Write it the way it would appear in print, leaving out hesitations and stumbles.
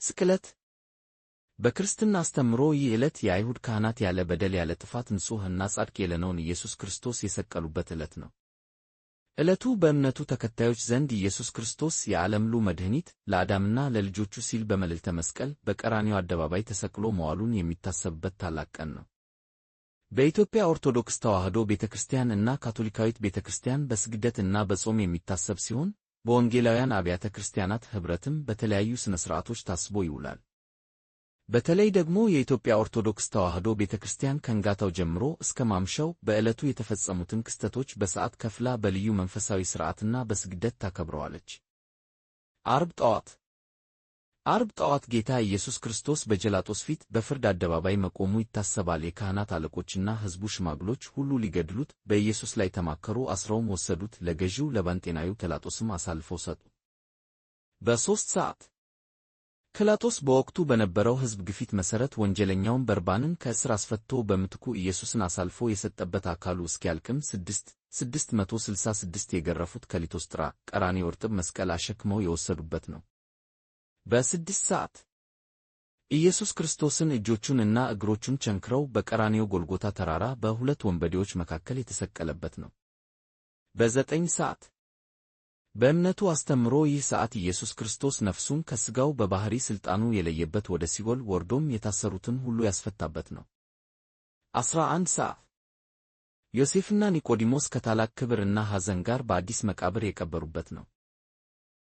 ስቅለት በክርስትና አስተምሮ ይህ ዕለት የአይሁድ ካህናት ያለ በደል ያለ ጥፋት ንጹሕ እና ጻድቅ የሆነውን ኢየሱስ ክርስቶስ የሰቀሉበት ዕለት ነው። ዕለቱ በእምነቱ ተከታዮች ዘንድ ኢየሱስ ክርስቶስ የዓለም ሁሉ መድኃኒት ለአዳምና ለልጆቹ ሲል በመልዕልተ መስቀል በቀራንዮ አደባባይ ተሰቅሎ መዋሉን የሚታሰብበት ታላቅ ቀን ነው። በኢትዮጵያ ኦርቶዶክስ ተዋሕዶ ቤተክርስቲያን እና ካቶሊካዊት ቤተክርስቲያን በስግደት እና በጾም የሚታሰብ ሲሆን በወንጌላውያን አብያተ ክርስቲያናት ኅብረትም በተለያዩ ሥነ ሥርዓቶች ታስቦ ይውላል። በተለይ ደግሞ የኢትዮጵያ ኦርቶዶክስ ተዋሕዶ ቤተክርስቲያን ከንጋታው ጀምሮ እስከ ማምሻው በዕለቱ የተፈጸሙትን ክስተቶች በሰዓት ከፍላ በልዩ መንፈሳዊ ሥርዓትና በስግደት ታከብረዋለች። ዓርብ ጠዋት ጌታ ኢየሱስ ክርስቶስ በጲላጦስ ፊት በፍርድ አደባባይ መቆሙ ይታሰባል። የካህናት አለቆችና ሕዝቡ ሽማግሎች ሁሉ ሊገድሉት በኢየሱስ ላይ ተማከሩ፣ አስረውም ወሰዱት። ለገዢው ለጴንጤናዊው ጲላጦስም አሳልፈው ሰጡ። በ3 ሰዓት ጲላጦስ በወቅቱ በነበረው ሕዝብ ግፊት መሠረት ወንጀለኛውን በርባንን ከእስር አስፈትቶ በምትኩ ኢየሱስን አሳልፎ የሰጠበት አካሉ እስኪያልቅም 666 የገረፉት ከሊቶስጥራ ቀራንዮ እርጥብ መስቀል አሸክመው የወሰዱበት ነው። በ6 ሰዓት ኢየሱስ ክርስቶስን እጆቹንና እግሮቹን ቸንክረው በቀራንዮ ጎልጎታ ተራራ በሁለት ወንበዴዎች መካከል የተሰቀለበት ነው። በ9 ሰዓት በእምነቱ አስተምሮ ይህ ሰዓት ኢየሱስ ክርስቶስ ነፍሱን ከሥጋው በባሕሪ ሥልጣኑ የለየበት ወደ ሲኦል ወርዶም የታሰሩትን ሁሉ ያስፈታበት ነው። 11 ሰዓት ዮሴፍና ኒቆዲሞስ ከታላቅ ክብር እና ሐዘን ጋር በአዲስ መቃብር የቀበሩበት ነው።